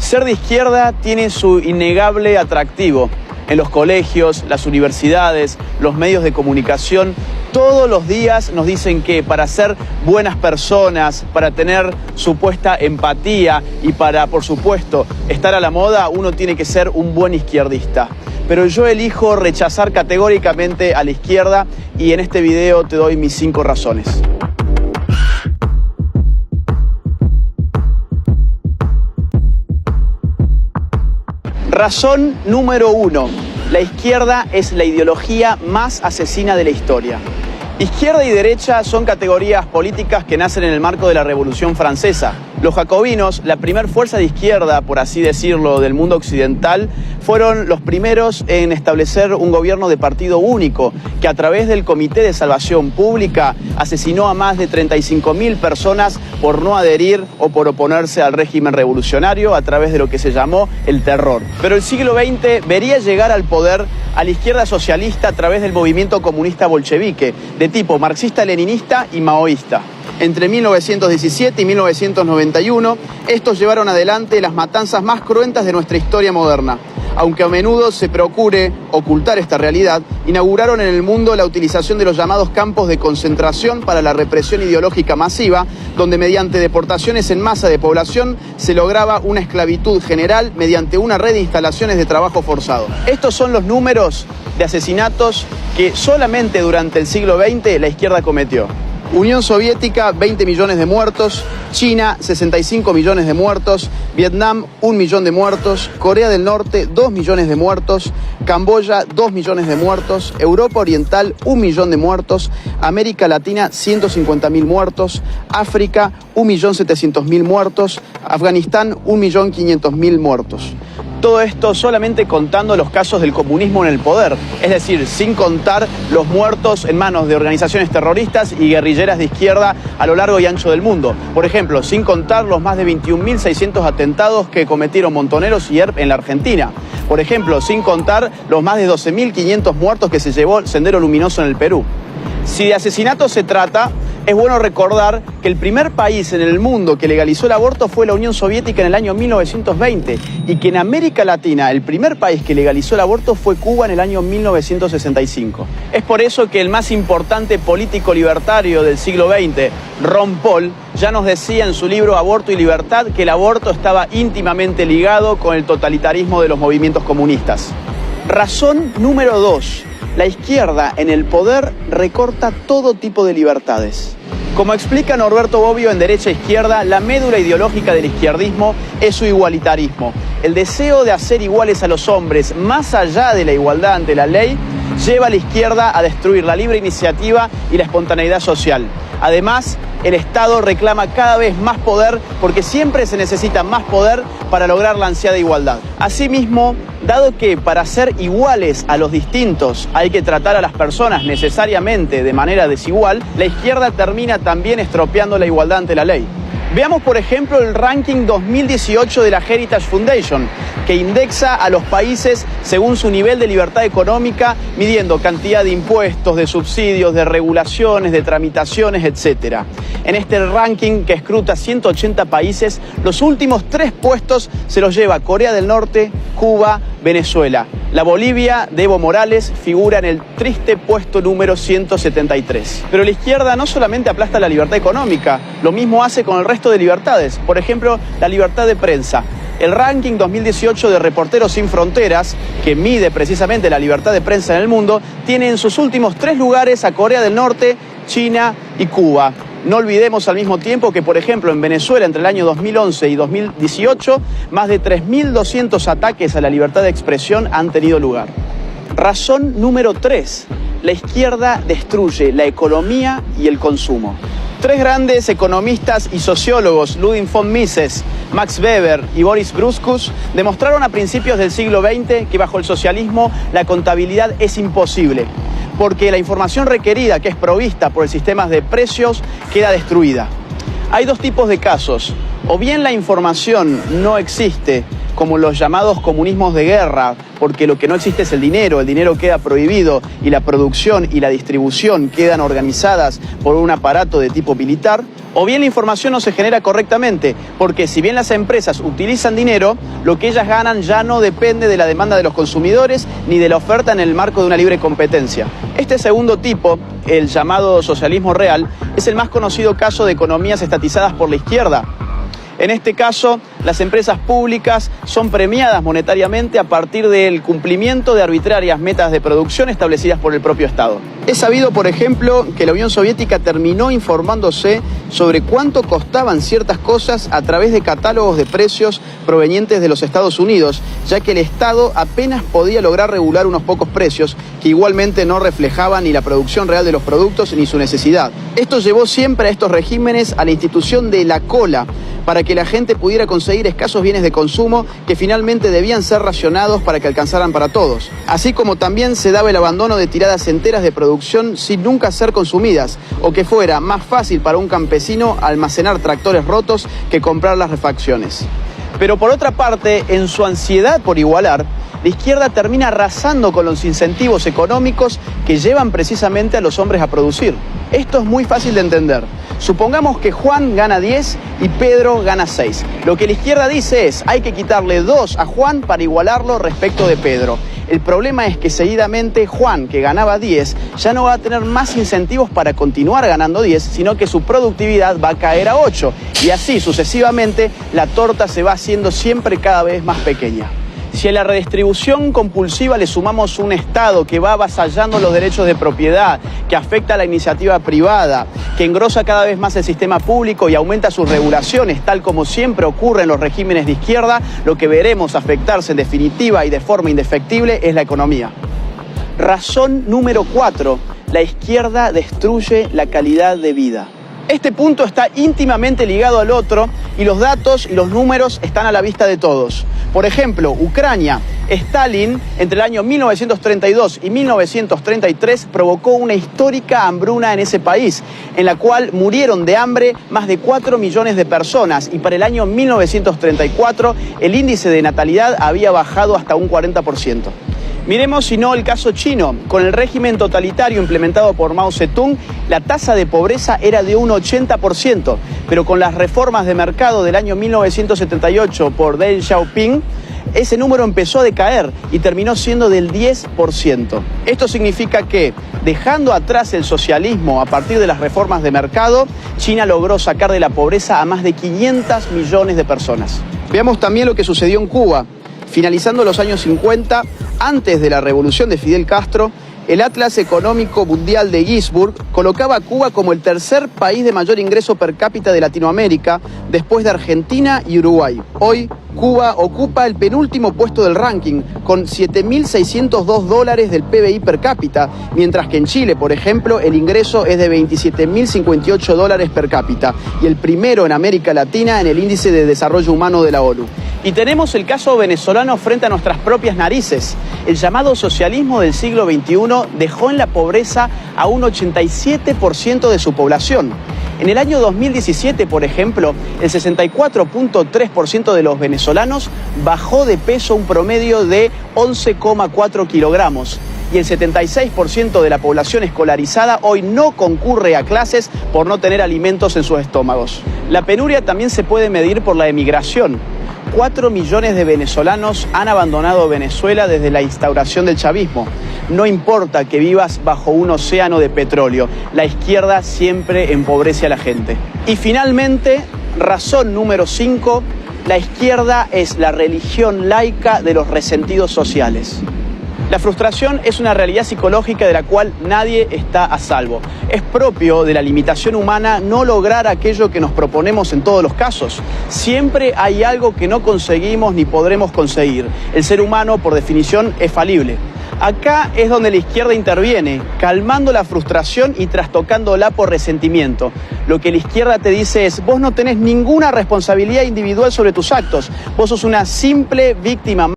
Ser de izquierda tiene su innegable atractivo. En los colegios, las universidades, los medios de comunicación, todos los días nos dicen que para ser buenas personas, para tener supuesta empatía y para, por supuesto, estar a la moda, uno tiene que ser un buen izquierdista. Pero yo elijo rechazar categóricamente a la izquierda y en este video te doy mis 5 razones. Razón número 1. La izquierda es la ideología más asesina de la historia. Izquierda y derecha son categorías políticas que nacen en el marco de la Revolución Francesa. Los jacobinos, la primer fuerza de izquierda, por así decirlo, del mundo occidental, fueron los primeros en establecer un gobierno de partido único, que a través del Comité de Salvación Pública asesinó a más de 35.000 personas por no adherir o por oponerse al régimen revolucionario a través de lo que se llamó el terror. Pero el siglo XX vería llegar al poder a la izquierda socialista a través del movimiento comunista bolchevique, de tipo marxista-leninista y maoísta. Entre 1917 y 1991, estos llevaron adelante las matanzas más cruentas de nuestra historia moderna. Aunque a menudo se procure ocultar esta realidad, inauguraron en el mundo la utilización de los llamados campos de concentración para la represión ideológica masiva, donde mediante deportaciones en masa de población se lograba una esclavitud general mediante una red de instalaciones de trabajo forzado. Estos son los números de asesinatos que solamente durante el siglo XX la izquierda cometió. Unión Soviética, 20 millones de muertos, China, 65 millones de muertos, Vietnam, 1 millón de muertos, Corea del Norte, 2 millones de muertos, Camboya, 2 millones de muertos, Europa Oriental, 1 millón de muertos, América Latina, 150.000 muertos, África, 1.700.000 muertos, Afganistán, 1.500.000 muertos. Todo esto solamente contando los casos del comunismo en el poder, es decir, sin contar los muertos en manos de organizaciones terroristas y guerrilleras de izquierda a lo largo y ancho del mundo. Por ejemplo, sin contar los más de 21.600 atentados que cometieron Montoneros y ERP en la Argentina. Por ejemplo, sin contar los más de 12.500 muertos que se llevó el Sendero Luminoso en el Perú. Si de asesinatos se trata, es bueno recordar que el primer país en el mundo que legalizó el aborto fue la Unión Soviética en el año 1920 y que en América Latina el primer país que legalizó el aborto fue Cuba en el año 1965. Es por eso que el más importante político libertario del siglo XX, Ron Paul, ya nos decía en su libro Aborto y Libertad que el aborto estaba íntimamente ligado con el totalitarismo de los movimientos comunistas. Razón número 2. La izquierda en el poder recorta todo tipo de libertades. Como explica Norberto Bobbio en Derecha e Izquierda, la médula ideológica del izquierdismo es su igualitarismo. El deseo de hacer iguales a los hombres, más allá de la igualdad ante la ley, lleva a la izquierda a destruir la libre iniciativa y la espontaneidad social. Además, el Estado reclama cada vez más poder porque siempre se necesita más poder para lograr la ansiada igualdad. Asimismo, dado que para ser iguales a los distintos hay que tratar a las personas necesariamente de manera desigual, la izquierda termina también estropeando la igualdad ante la ley. Veamos, por ejemplo, el ranking 2018 de la Heritage Foundation, que indexa a los países según su nivel de libertad económica, midiendo cantidad de impuestos, de subsidios, de regulaciones, de tramitaciones, etc. En este ranking, que escruta 180 países, los últimos 3 puestos se los lleva Corea del Norte, Cuba, Venezuela. La Bolivia de Evo Morales figura en el triste puesto número 173. Pero la izquierda no solamente aplasta la libertad económica, lo mismo hace con el resto de libertades. Por ejemplo, la libertad de prensa. El ranking 2018 de Reporteros Sin Fronteras, que mide precisamente la libertad de prensa en el mundo, tiene en sus últimos 3 lugares a Corea del Norte, China y Cuba. No olvidemos al mismo tiempo que, por ejemplo, en Venezuela entre el año 2011 y 2018, más de 3.200 ataques a la libertad de expresión han tenido lugar. Razón número 3. La izquierda destruye la economía y el consumo. 3 grandes economistas y sociólogos, Ludwig von Mises, Max Weber y Boris Gruskus, demostraron a principios del siglo XX que bajo el socialismo la contabilidad es imposible, porque la información requerida, que es provista por el sistema de precios, queda destruida. Hay 2 tipos de casos. O bien la información no existe, como los llamados comunismos de guerra, porque lo que no existe es el dinero queda prohibido y la producción y la distribución quedan organizadas por un aparato de tipo militar, O bien la información no se genera correctamente, porque si bien las empresas utilizan dinero, lo que ellas ganan ya no depende de la demanda de los consumidores ni de la oferta en el marco de una libre competencia. Este segundo tipo, el llamado socialismo real, es el más conocido caso de economías estatizadas por la izquierda. En este caso, las empresas públicas son premiadas monetariamente a partir del cumplimiento de arbitrarias metas de producción establecidas por el propio Estado. Es sabido, por ejemplo, que la Unión Soviética terminó informándose sobre cuánto costaban ciertas cosas a través de catálogos de precios provenientes de los Estados Unidos, ya que el Estado apenas podía lograr regular unos pocos precios que igualmente no reflejaban ni la producción real de los productos ni su necesidad. Esto llevó siempre a estos regímenes a la institución de la cola, para que la gente pudiera conseguir escasos bienes de consumo que finalmente debían ser racionados para que alcanzaran para todos. Así como también se daba el abandono de tiradas enteras de producción sin nunca ser consumidas, o que fuera más fácil para un campesino almacenar tractores rotos que comprar las refacciones. Pero por otra parte, en su ansiedad por igualar, la izquierda termina arrasando con los incentivos económicos que llevan precisamente a los hombres a producir. Esto es muy fácil de entender. Supongamos que Juan gana 10 y Pedro gana 6. Lo que la izquierda dice es, hay que quitarle 2 a Juan para igualarlo respecto de Pedro. El problema es que seguidamente Juan, que ganaba 10, ya no va a tener más incentivos para continuar ganando 10, sino que su productividad va a caer a 8. Y así sucesivamente la torta se va haciendo siempre cada vez más pequeña. Si a la redistribución compulsiva le sumamos un Estado que va avasallando los derechos de propiedad, que afecta a la iniciativa privada, que engrosa cada vez más el sistema público y aumenta sus regulaciones, tal como siempre ocurre en los regímenes de izquierda, lo que veremos afectarse en definitiva y de forma indefectible es la economía. Razón número 4. La izquierda destruye la calidad de vida. Este punto está íntimamente ligado al otro y los datos y los números están a la vista de todos. Por ejemplo, Ucrania. Stalin, entre el año 1932 y 1933, provocó una histórica hambruna en ese país, en la cual murieron de hambre más de 4 millones de personas y para el año 1934 el índice de natalidad había bajado hasta un 40%. Miremos si no el caso chino. Con el régimen totalitario implementado por Mao Zedong, la tasa de pobreza era de un 80%, pero con las reformas de mercado del año 1978 por Deng Xiaoping, ese número empezó a decaer y terminó siendo del 10%. Esto significa que, dejando atrás el socialismo a partir de las reformas de mercado, China logró sacar de la pobreza a más de 500 millones de personas. Veamos también lo que sucedió en Cuba. Finalizando los años 50, antes de la revolución de Fidel Castro, el Atlas Económico Mundial de Ginzburg colocaba a Cuba como el tercer país de mayor ingreso per cápita de Latinoamérica, después de Argentina y Uruguay. Hoy, Cuba ocupa el penúltimo puesto del ranking, con $7.602 del PBI per cápita, mientras que en Chile, por ejemplo, el ingreso es de $27.058 per cápita, y el primero en América Latina en el Índice de Desarrollo Humano de la ONU. Y tenemos el caso venezolano frente a nuestras propias narices. El llamado socialismo del siglo XXI dejó en la pobreza a un 87% de su población. En el año 2017, por ejemplo, el 64.3% de los venezolanos bajó de peso un promedio de 11,4 kilogramos. Y el 76% de la población escolarizada hoy no concurre a clases por no tener alimentos en sus estómagos. La penuria también se puede medir por la emigración. 4 millones de venezolanos han abandonado Venezuela desde la instauración del chavismo. No importa que vivas bajo un océano de petróleo, la izquierda siempre empobrece a la gente. Y finalmente, razón número 5, la izquierda es la religión laica de los resentidos sociales. La frustración es una realidad psicológica de la cual nadie está a salvo. Es propio de la limitación humana no lograr aquello que nos proponemos en todos los casos. Siempre hay algo que no conseguimos ni podremos conseguir. El ser humano, por definición, es falible. Acá es donde la izquierda interviene, calmando la frustración y trastocándola por resentimiento. Lo que la izquierda te dice es, vos no tenés ninguna responsabilidad individual sobre tus actos. Vos sos una simple víctima.